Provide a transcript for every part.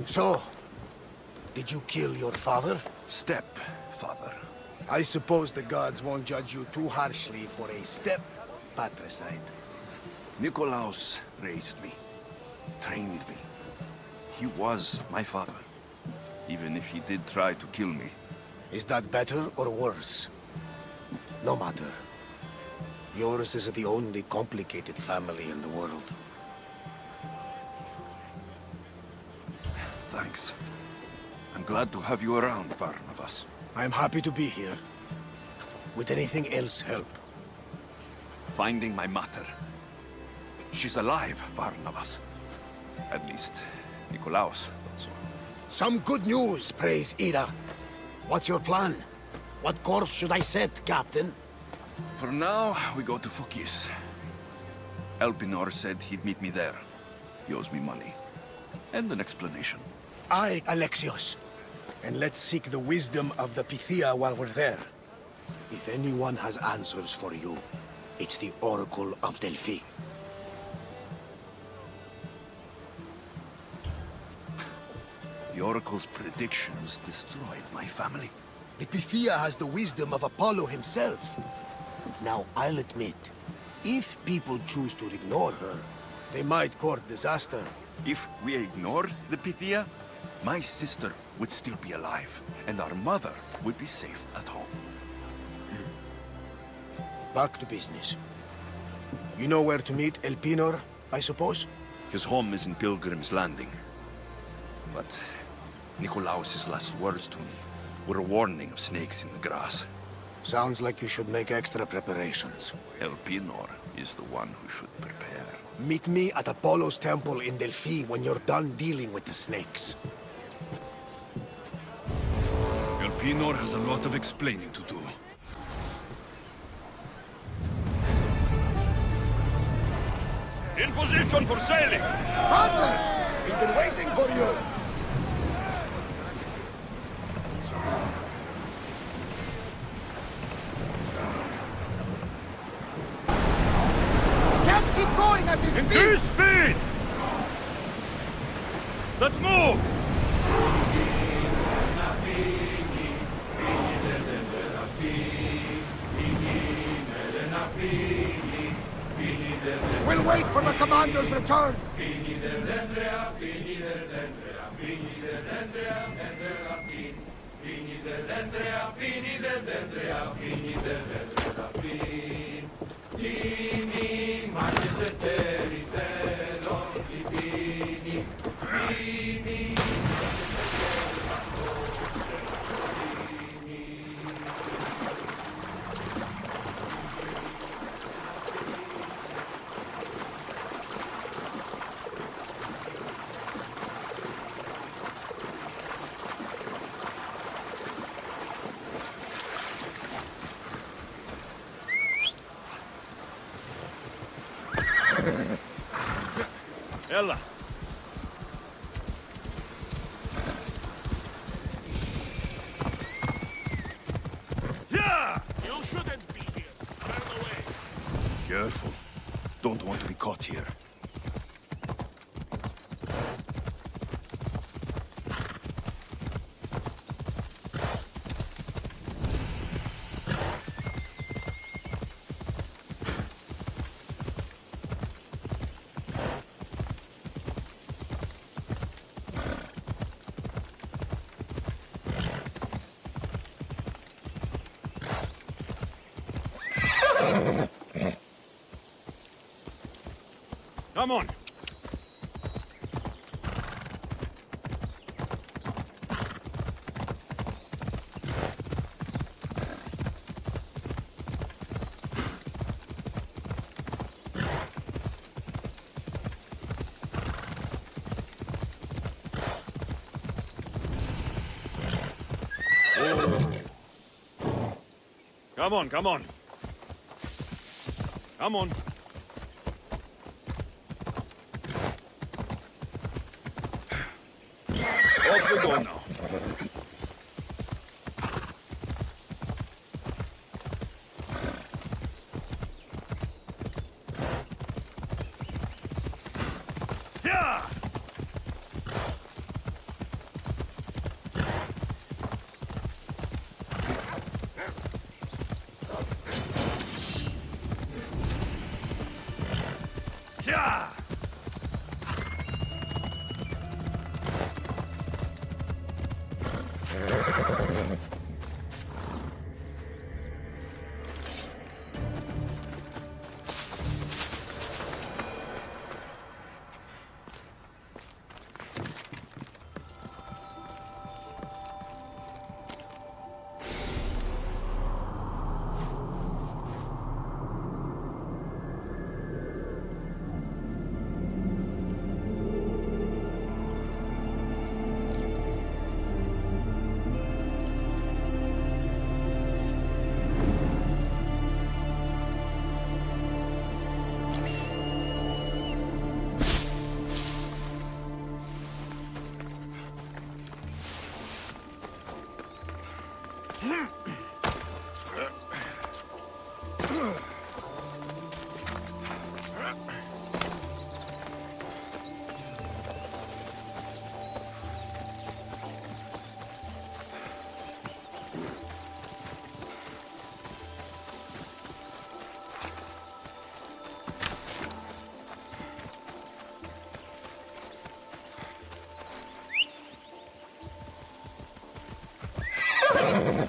So, did you kill your father? Stepfather. I suppose the gods won't judge you too harshly for a step-patricide. Nikolaos raised me, trained me. He was my father, even if he did try to kill me. Is that better or worse? No matter. Yours is the only complicated family in the world. Thanks. I'm glad to have you around, Varnavas. I'm happy to be here. Would anything else help? Finding my mater. She's alive, Varnavas. At least, Nikolaos thought so. Some good news, praise Ida. What's your plan? What course should I set, Captain? For now, we go to Fukis. Elpinor said he'd meet me there. He owes me money. And an explanation. Aye, Alexios. And let's seek the wisdom of the Pythia while we're there. If anyone has answers for you, it's the Oracle of Delphi. The Oracle's predictions destroyed my family. The Pythia has the wisdom of Apollo himself. Now, I'll admit, if people choose to ignore her, they might court disaster. If we ignored the Pythia, my sister would still be alive, and our mother would be safe at home. Back to business. You know where to meet Elpinor, I suppose? His home is in Pilgrim's Landing. But Nikolaos' last words to me were a warning of snakes in the grass. Sounds like you should make extra preparations. Elpinor is the one who should prepare. Meet me at Apollo's temple in Delphi when you're done dealing with the snakes. Elpinor has a lot of explaining to do. In position for sailing! Commander! We've been waiting for you! Can't keep going at this speed! Increase speed! Let's move! We'll wait for the commander's return! Ella. Yeah! You shouldn't be here. Turn away. Careful. Don't want to be caught here. Come on. Come on, come on. Come on. Off we go now. Yeah!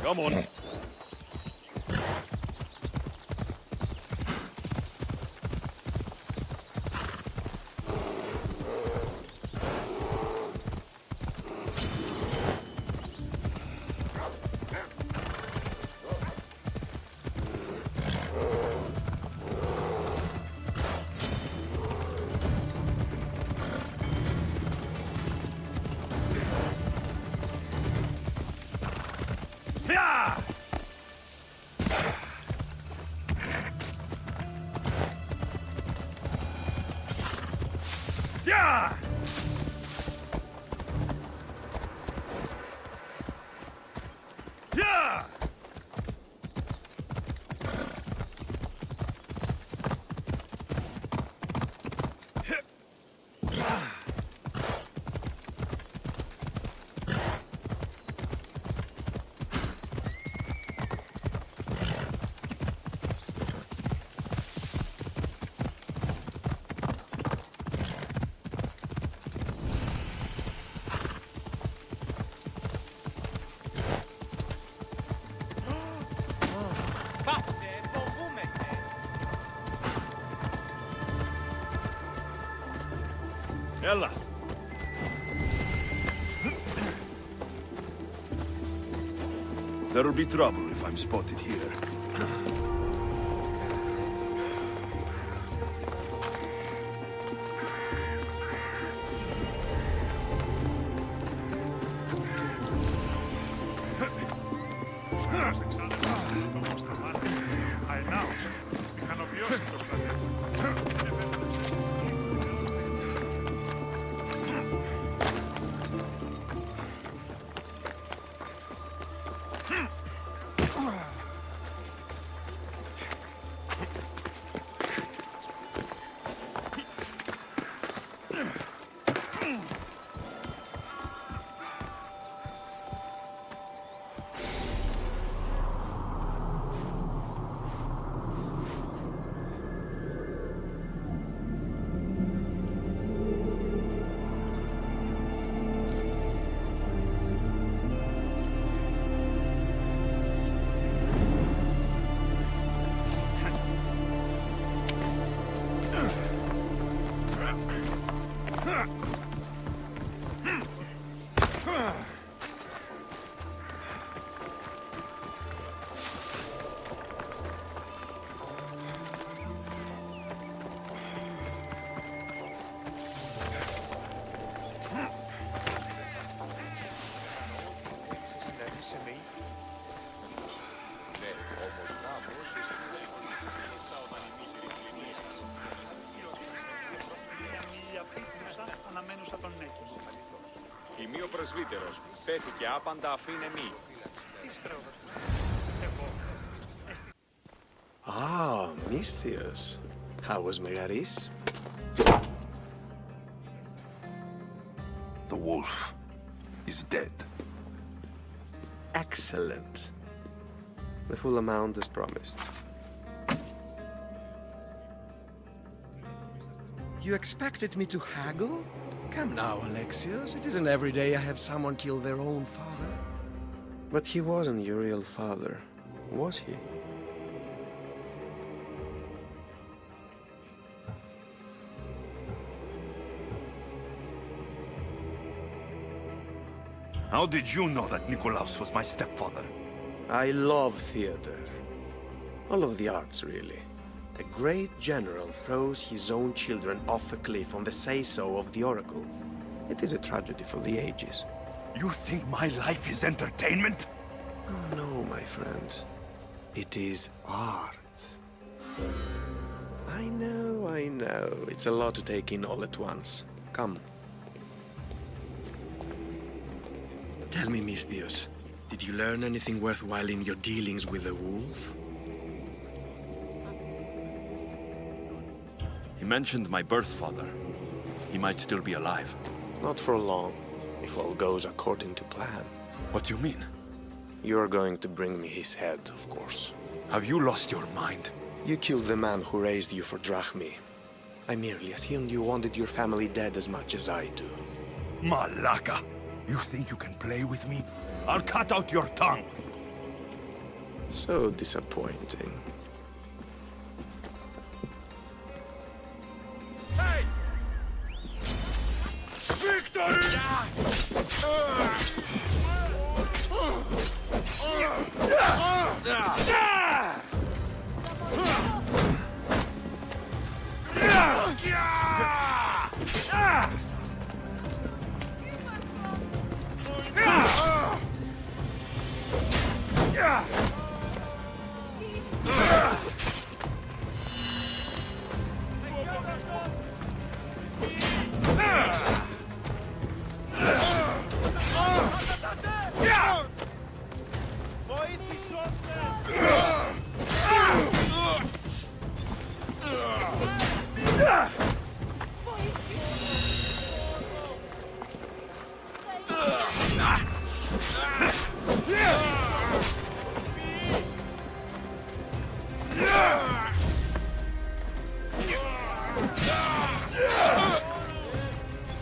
Come on. Yeah! Yeah! Ella. There'll be trouble if I'm spotted here. Ημί ο πρεσβύτερος, πέθηκε άπαντα αφήνε μη. Ah, Misthios. How was Megaris? The wolf is dead. Excellent. The full amount as promised. You expected me to haggle? Come now, Alexios. It isn't every day I have someone kill their own father. But he wasn't your real father, was he? How did you know that Nikolaos was my stepfather? I love theater. All of the arts, really. A great general throws his own children off a cliff on the say-so of the Oracle. It is a tragedy for the ages. You think my life is entertainment? Oh, no, my friend. It is art. I know. It's a lot to take in all at once. Come. Tell me, Misthios, did you learn anything worthwhile in your dealings with the wolf? He mentioned my birth father. He might still be alive. Not for long, if all goes according to plan. What do you mean? You're going to bring me his head, of course. Have you lost your mind? You killed the man who raised you for Drachmi. I merely assumed you wanted your family dead as much as I do. Malaka! You think you can play with me? I'll cut out your tongue! So disappointing. Hey! Victory!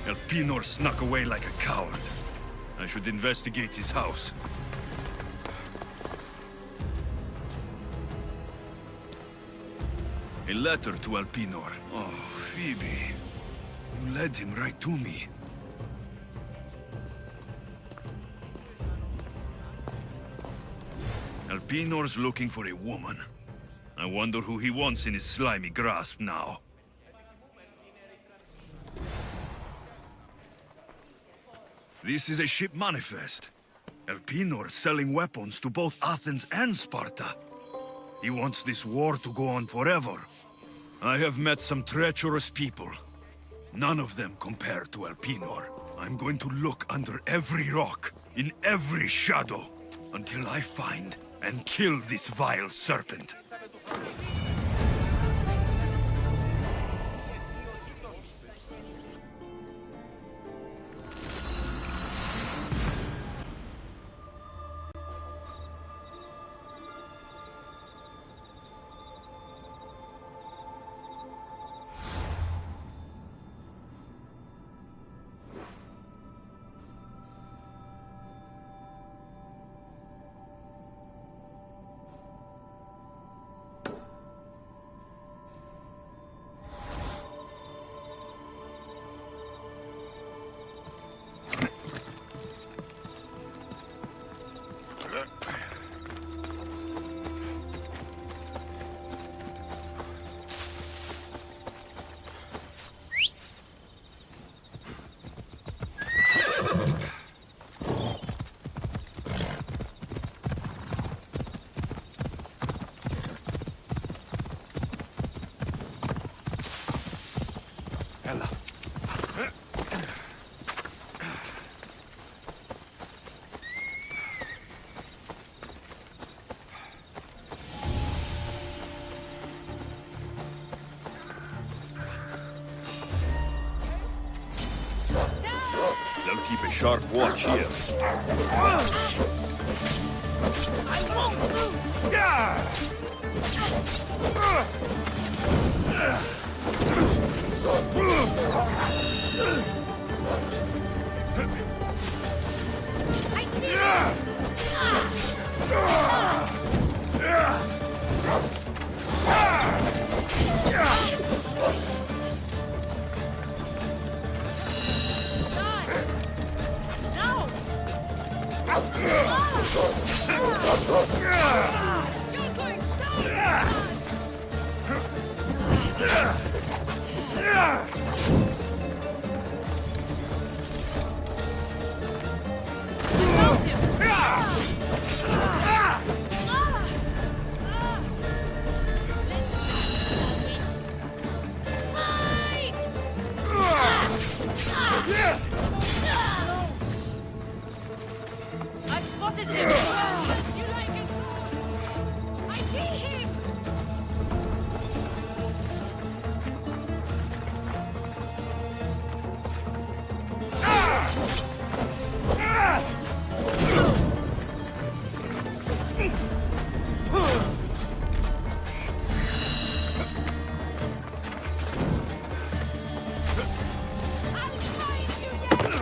Elpinor snuck away like a coward. I should investigate his house. A letter to Elpinor. Oh, Phoebe. You led him right to me. Elpinor's looking for a woman. I wonder who he wants in his slimy grasp now. This is a ship manifest. Elpinor selling weapons to both Athens and Sparta. He wants this war to go on forever. I have met some treacherous people. None of them compare to Elpinor. I'm going to look under every rock, in every shadow, until I find and kill this vile serpent. Ella. They'll keep a sharp watch here. I see it! I've spotted him! You like it? I see him! I'll find you yet!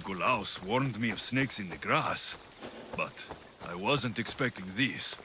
Nikolaos warned me of snakes in the grass, but I wasn't expecting these.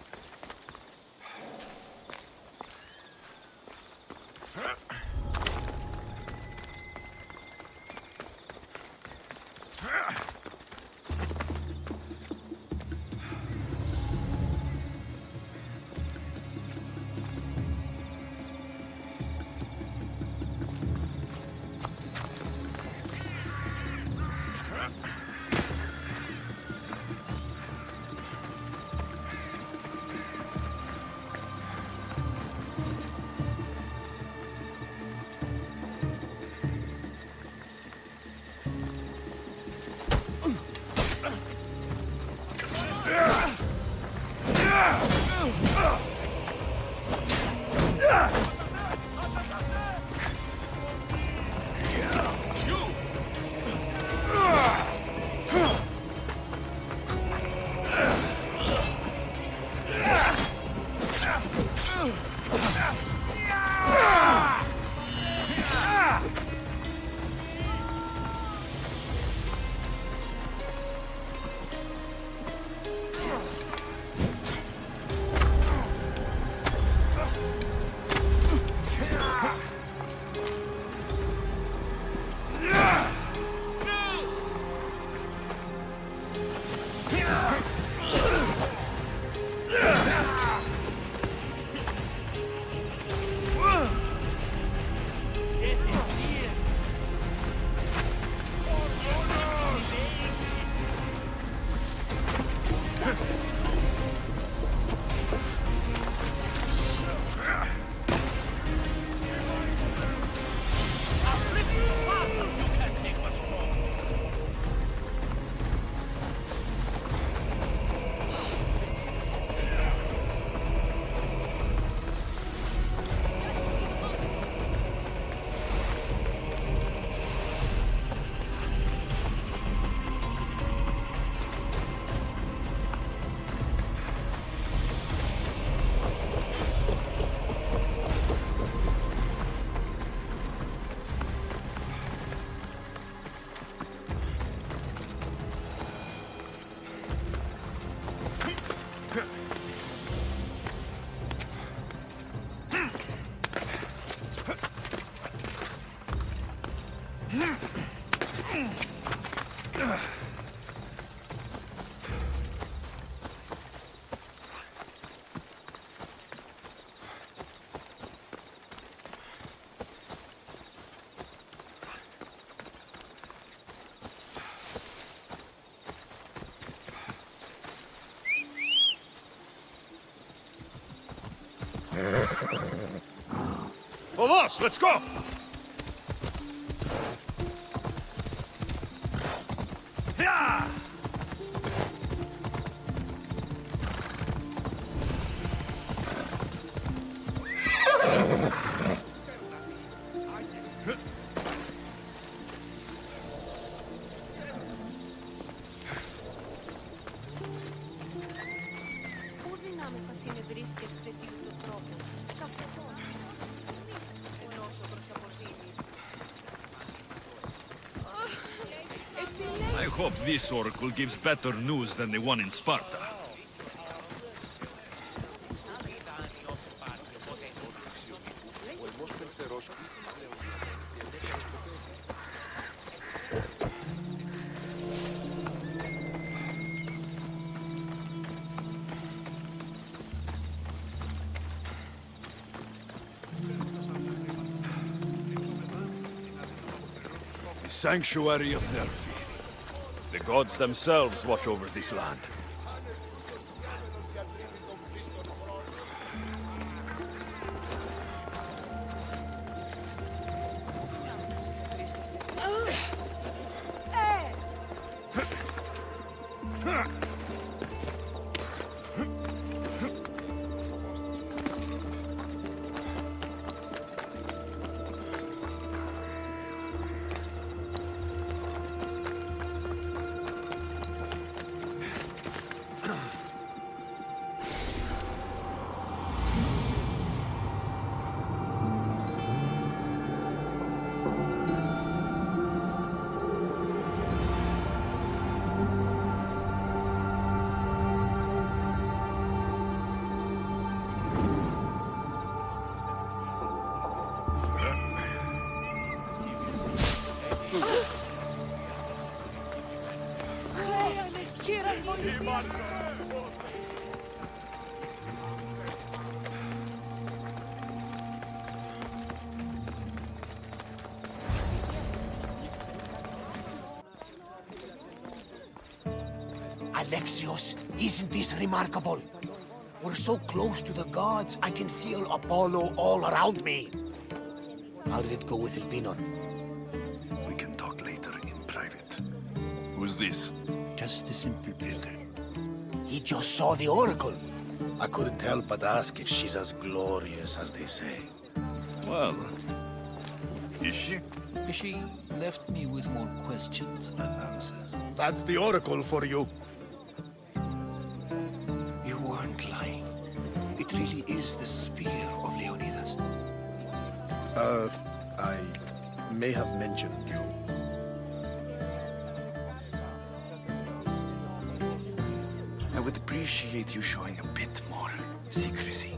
Vamos, let's go! Yeah! Πού δυνάμει θα συνεδρίσκεσαι τέτοιου του τρόπου. Καθόλου. Ενώ όσο προσαποδίδεις. I hope this oracle gives better news than the one in Sparta. The sanctuary of Delphi. The gods themselves watch over this land. Alexios, isn't this remarkable? We're so close to the gods, I can feel Apollo all around me. How did it go with Elpinor? We can talk later in private. Who's this? Just a simple pilgrim. He just saw the oracle. I couldn't help but ask if she's as glorious as they say. Well, is she? She left me with more questions than answers. That's the oracle for you. You weren't lying. It really is the spear of Leonidas. I may have mentioned you. I would appreciate you showing a bit more secrecy.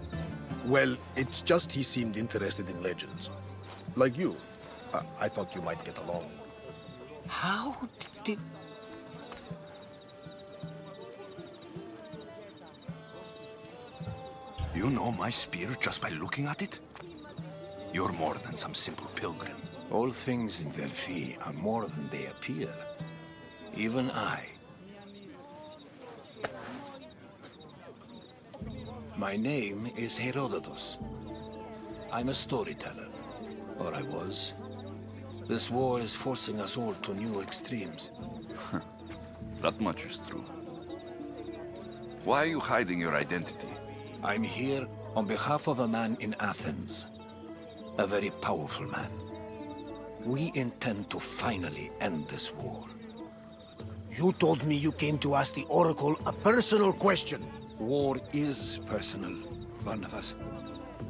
Well, it's just he seemed interested in legends. Like you. I thought you might get along. How did... You know my spear just by looking at it? You're more than some simple pilgrim. All things in Delphi are more than they appear. Even I. My name is Herodotus. I'm a storyteller. Or I was. This war is forcing us all to new extremes. That much is true. Why are you hiding your identity? I'm here on behalf of a man in Athens. A very powerful man. We intend to finally end this war. You told me you came to ask the oracle a personal question. War is personal, Barnabas.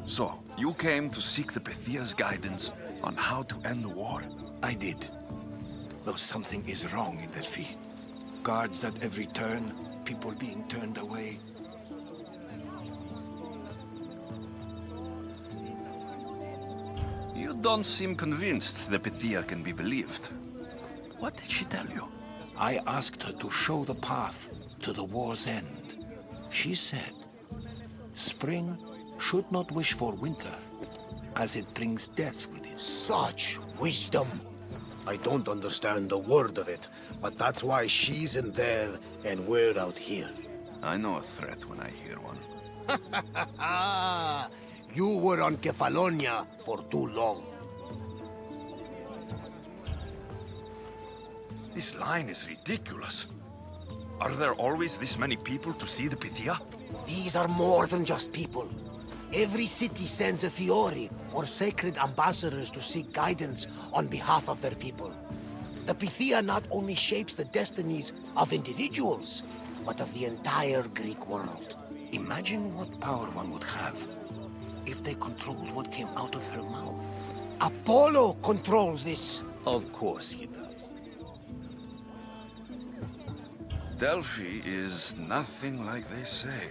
So, you came to seek the Pythia's guidance on how to end the war? I did. Though something is wrong in Delphi. Guards at every turn, people being turned away. You don't seem convinced the Pythia can be believed. What did she tell you? I asked her to show the path to the war's end. She said, spring should not wish for winter, as it brings death with it. Such wisdom. I don't understand a word of it, but that's why she's in there and we're out here. I know a threat when I hear one. Ah, you were on Kefalonia for too long. This line is ridiculous. Are there always this many people to see the Pythia? These are more than just people. Every city sends a Theori or sacred ambassadors to seek guidance on behalf of their people. The Pythia not only shapes the destinies of individuals, but of the entire Greek world. Imagine what power one would have if they controlled what came out of her mouth. Apollo controls this. Of course he does. Delphi is nothing like they say.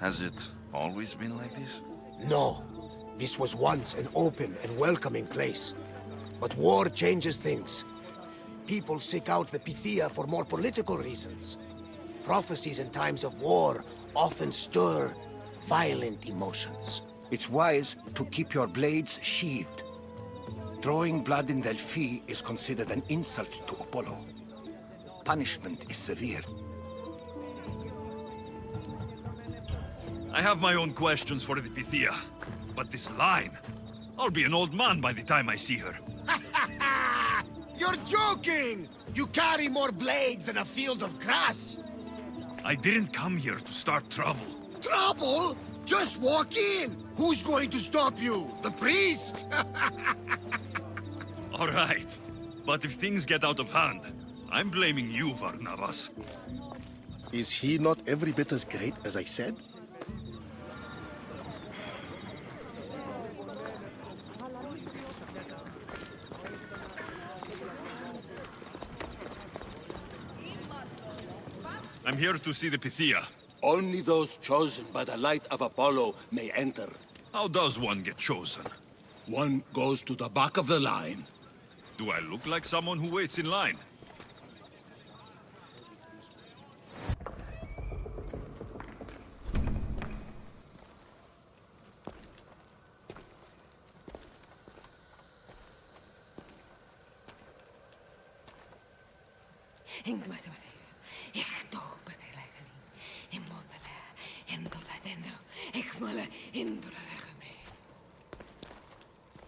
Has it always been like this? No. This was once an open and welcoming place. But war changes things. People seek out the Pythia for more political reasons. Prophecies in times of war often stir violent emotions. It's wise to keep your blades sheathed. Drawing blood in Delphi is considered an insult to Apollo. Punishment is severe. I have my own questions for the Pythia, but this line... I'll be an old man by the time I see her. You're joking! You carry more blades than a field of grass! I didn't come here to start trouble. Trouble? Just walk in! Who's going to stop you? The priest? All right, but if things get out of hand, I'm blaming you, Varnavas. Is he not every bit as great as I said? I'm here to see the Pythia. Only those chosen by the light of Apollo may enter. How does one get chosen? One goes to the back of the line. Do I look like someone who waits in line?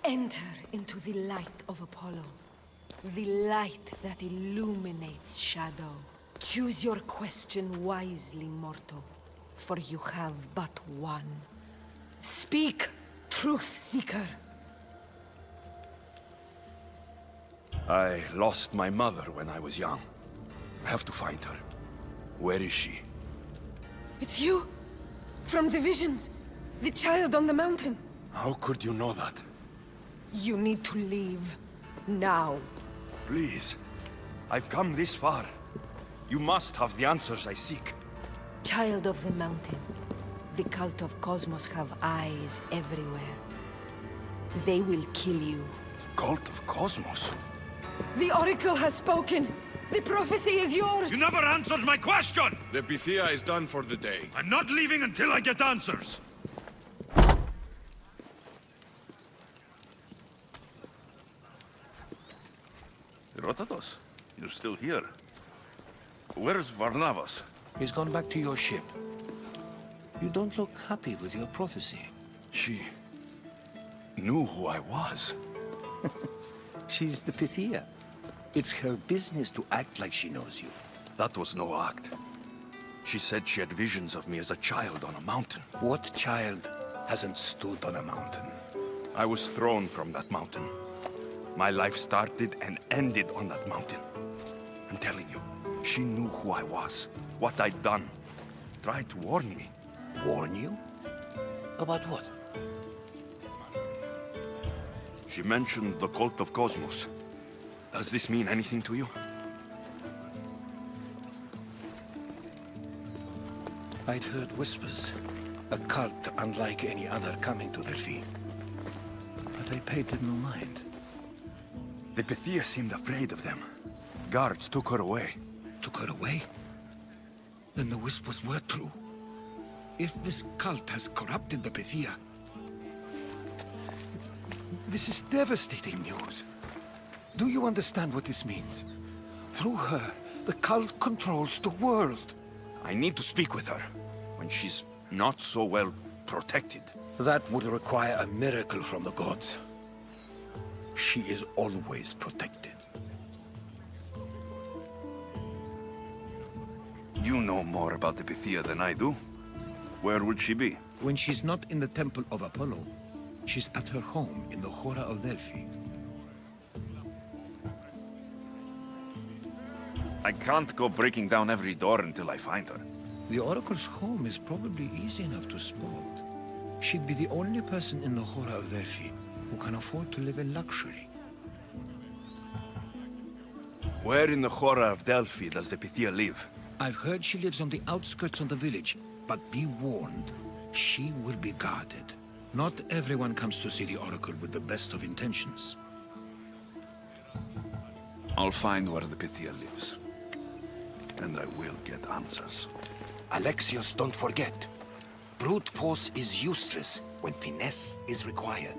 Enter into the light of Apollo, the light that illuminates shadow. Choose your question wisely, mortal, for you have but one. Speak, truth seeker. I lost my mother when I was young. I have to find her. Where is she? It's you? From the visions? The child on the mountain? How could you know that? You need to leave. Now. Please. I've come this far. You must have the answers I seek. Child of the mountain. The cult of Cosmos have eyes everywhere. They will kill you. Cult of Cosmos? The Oracle has spoken! The prophecy is yours! You never answered my question! The Pythia is done for the day. I'm not leaving until I get answers! Herodotus, you're still here. Where's Varnavas? He's gone back to your ship. You don't look happy with your prophecy. She knew who I was. She's the Pythia. It's her business to act like she knows you. That was no act. She said she had visions of me as a child on a mountain. What child hasn't stood on a mountain? I was thrown from that mountain. My life started and ended on that mountain. I'm telling you, she knew who I was, what I'd done. Tried to warn me. Warn you? About what? She mentioned the cult of Cosmos. Does this mean anything to you? I'd heard whispers. A cult unlike any other coming to Delphi. But I paid it no mind. The Pythia seemed afraid of them. Guards took her away. Took her away? Then the whispers were true. If this cult has corrupted the Pythia... This is devastating news. Do you understand what this means? Through her, the cult controls the world. I need to speak with her, when she's not so well protected. That would require a miracle from the gods. She is always protected. You know more about the Pythia than I do. Where would she be? When she's not in the Temple of Apollo, she's at her home in the Hora of Delphi. I can't go breaking down every door until I find her. The Oracle's home is probably easy enough to spot. She'd be the only person in the Hora of Delphi who can afford to live in luxury. Where in the Hora of Delphi does the Pythia live? I've heard she lives on the outskirts of the village, but be warned, she will be guarded. Not everyone comes to see the Oracle with the best of intentions. I'll find where the Pythia lives. And I will get answers. Alexios, don't forget. Brute force is useless when finesse is required.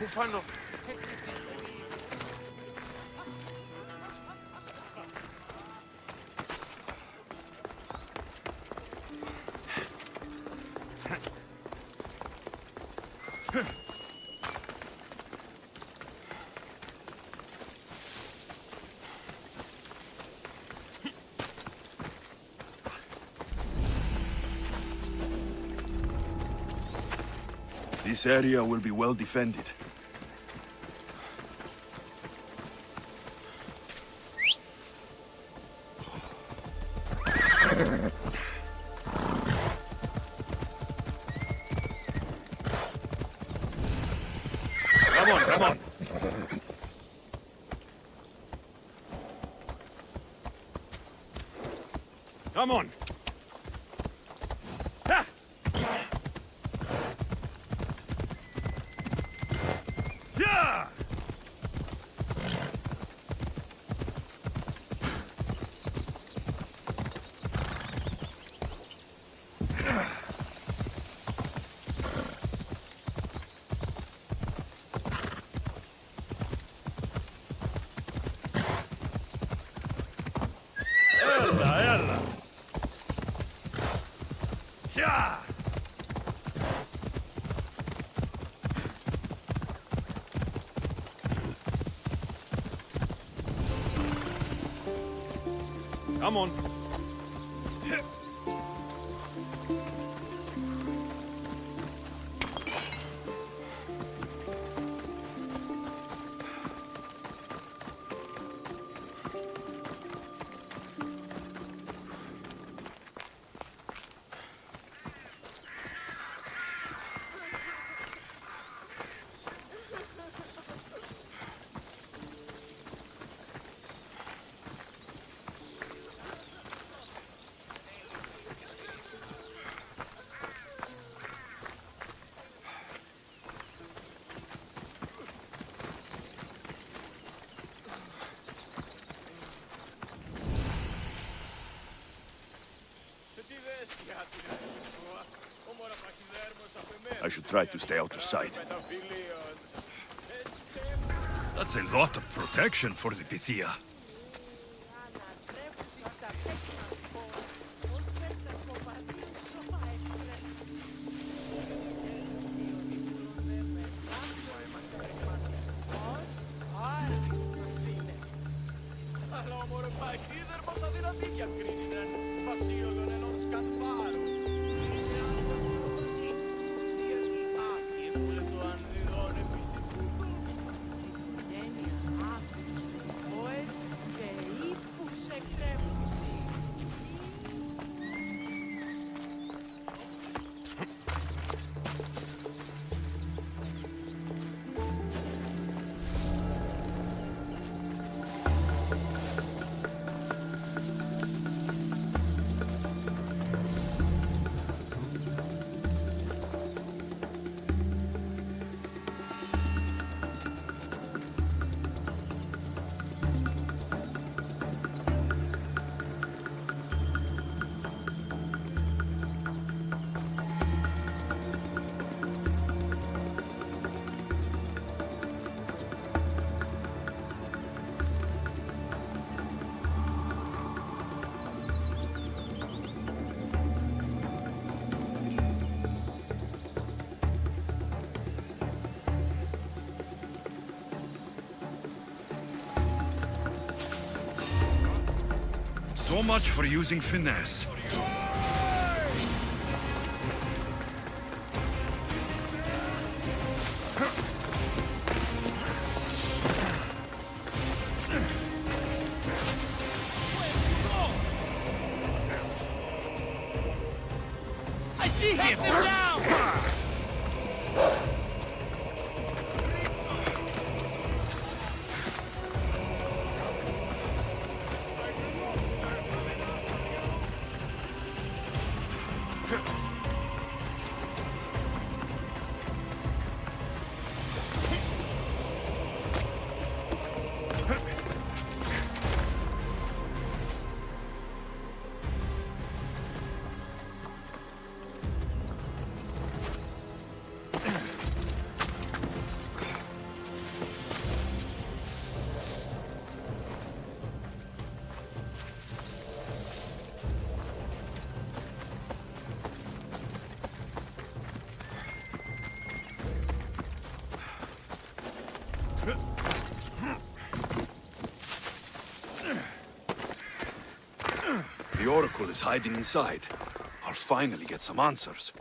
Πού φάνω. This area will be well defended. Come on. Come on. Ha! Yeah! Ella! Yeah! Come on. I should try to stay out of sight. That's a lot of protection for the Pythia. So much for using finesse. I see him! They're down! Oracle is hiding inside. I'll finally get some answers.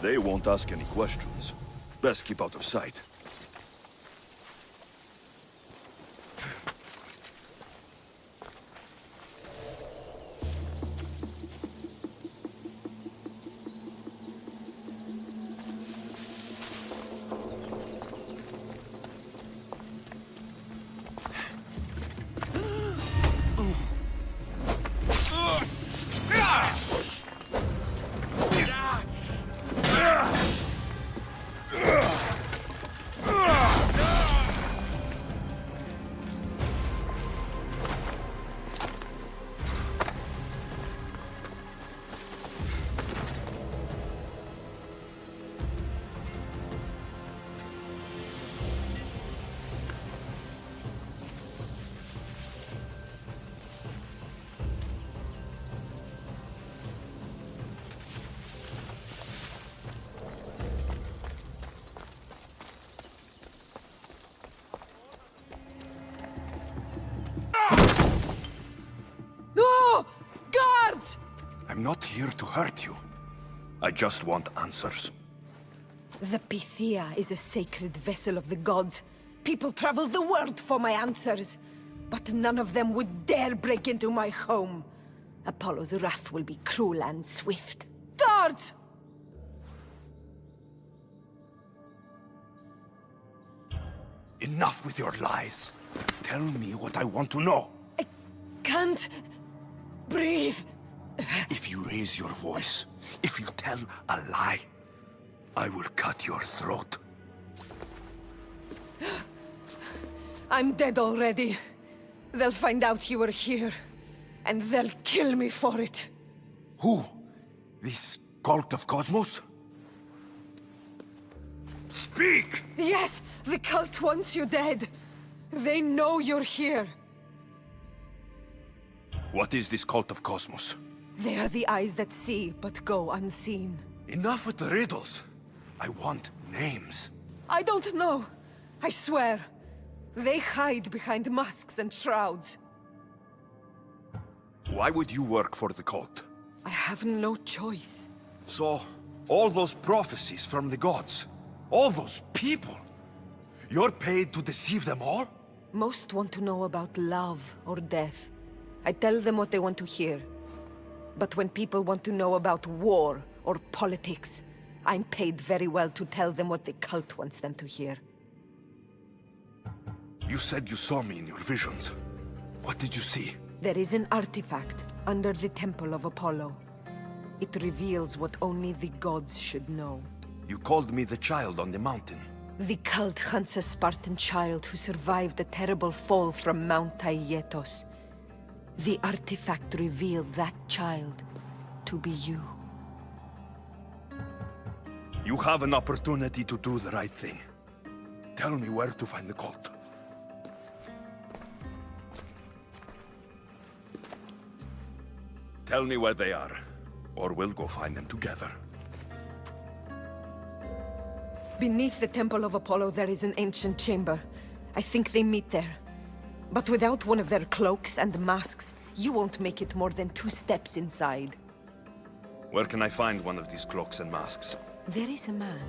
They won't ask any questions. Best keep out of sight. I'm not here to hurt you. I just want answers. The Pythia is a sacred vessel of the gods. People travel the world for my answers. But none of them would dare break into my home. Apollo's wrath will be cruel and swift. Guards! Enough with your lies. Tell me what I want to know. I can't breathe. If you raise your voice, if you tell a lie, I will cut your throat. I'm dead already. They'll find out you were here, and they'll kill me for it. Who? This cult of Cosmos? Speak! Yes, the cult wants you dead. They know you're here. What is this cult of Cosmos? They are the eyes that see, but go unseen. Enough with the riddles. I want names. I don't know. I swear. They hide behind masks and shrouds. Why would you work for the cult? I have no choice. So, all those prophecies from the gods, all those people, you're paid to deceive them all? Most want to know about love or death. I tell them what they want to hear. But when people want to know about war or politics, I'm paid very well to tell them what the cult wants them to hear. You said you saw me in your visions. What did you see? There is an artifact, Under the Temple of Apollo. It reveals what only the gods should know. You called me the child on the mountain. The cult hunts a Spartan child who survived a terrible fall from Mount Aietos. The artifact revealed that child to be you. You have an opportunity to do the right thing. Tell me where to find the cult. Tell me where they are, or we'll go find them together. Beneath the Temple of Apollo there is an ancient chamber. I think they meet there. But without one of their cloaks and masks, you won't make it more than 2 steps inside. Where can I find one of these cloaks and masks? There is a man.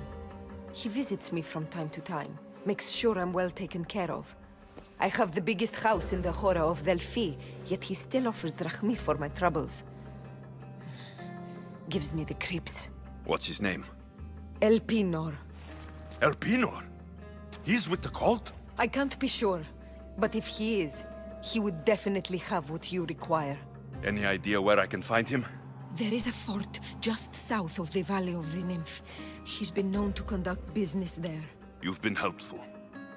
He visits me from time to time. Makes sure I'm well taken care of. I have the biggest house in the Hora of Delphi, yet he still offers drachmi for my troubles. Gives me the creeps. What's his name? Elpinor. Elpinor? He's with the cult? I can't be sure, but if he is, he would definitely have what you require. Any idea where I can find him? There is a fort just south of the Valley of the Nymph. He's been known to conduct business there. You've been helpful.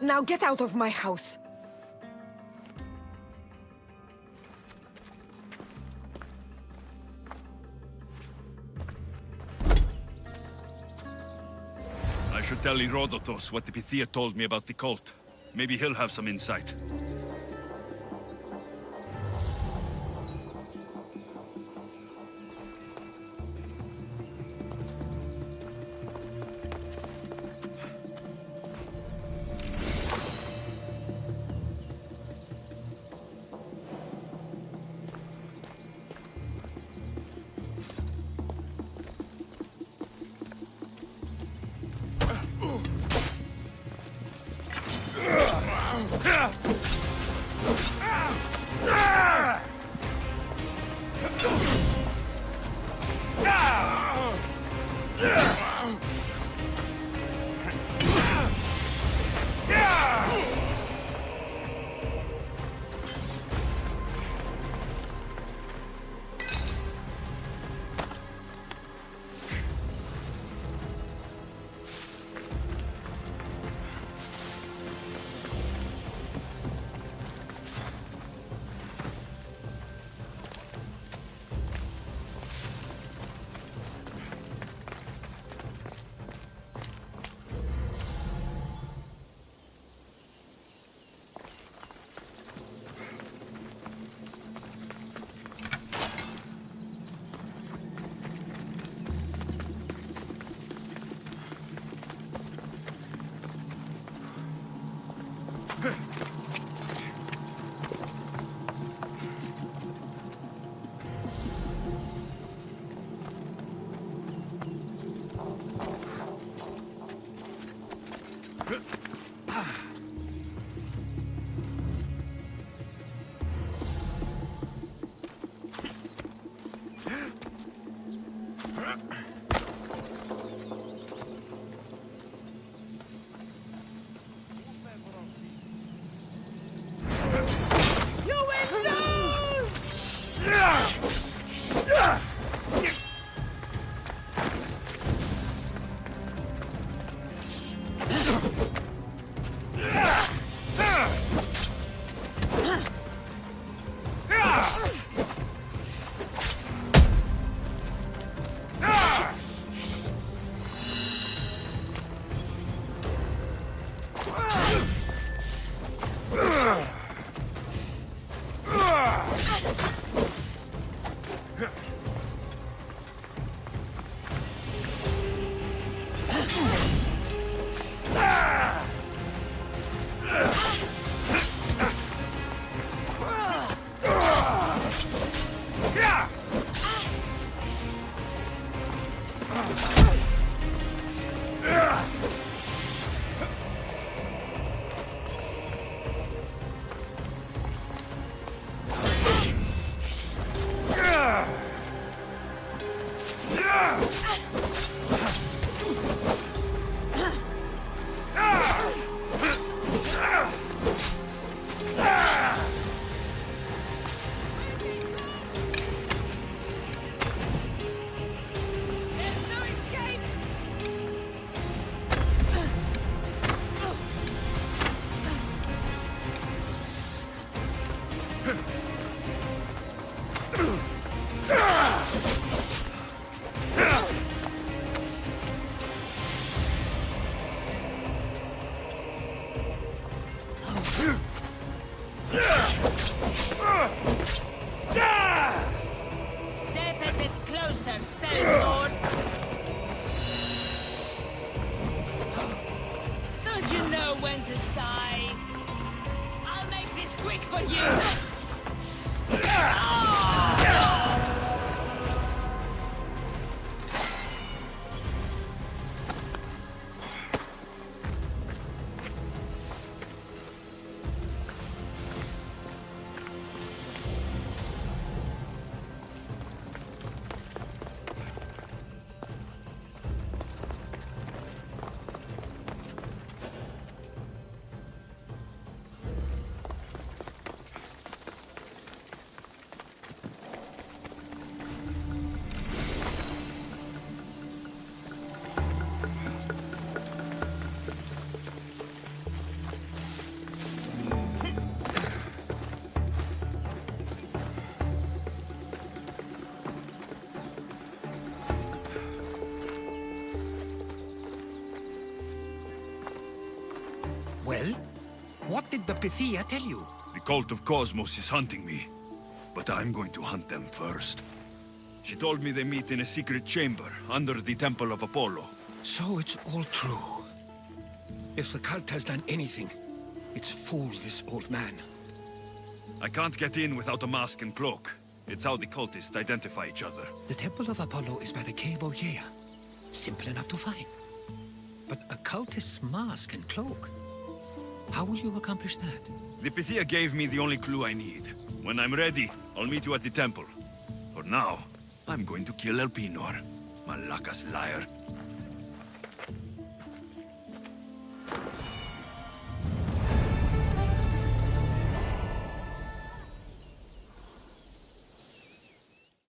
Now get out of my house! I should tell Herodotus what the Pythia told me about the cult. Maybe he'll have some insight. Death at its closer, sellsword! Don't you know when to die? I'll make this quick for you! Well, what did the Pythia tell you? The cult of Cosmos is hunting me, but I'm going to hunt them first. She told me they meet in a secret chamber under the Temple of Apollo. So it's all true. If the cult has done anything, it's fooled this old man. I can't get in without a mask and cloak. It's how the cultists identify each other. The Temple of Apollo is by the Cave Ogyea. Simple enough to find. But a cultist's mask and cloak? How will you accomplish that? The Pythia gave me the only clue I need. When I'm ready, I'll meet you at the temple. For now, I'm going to kill Elpinor, Malaka's liar.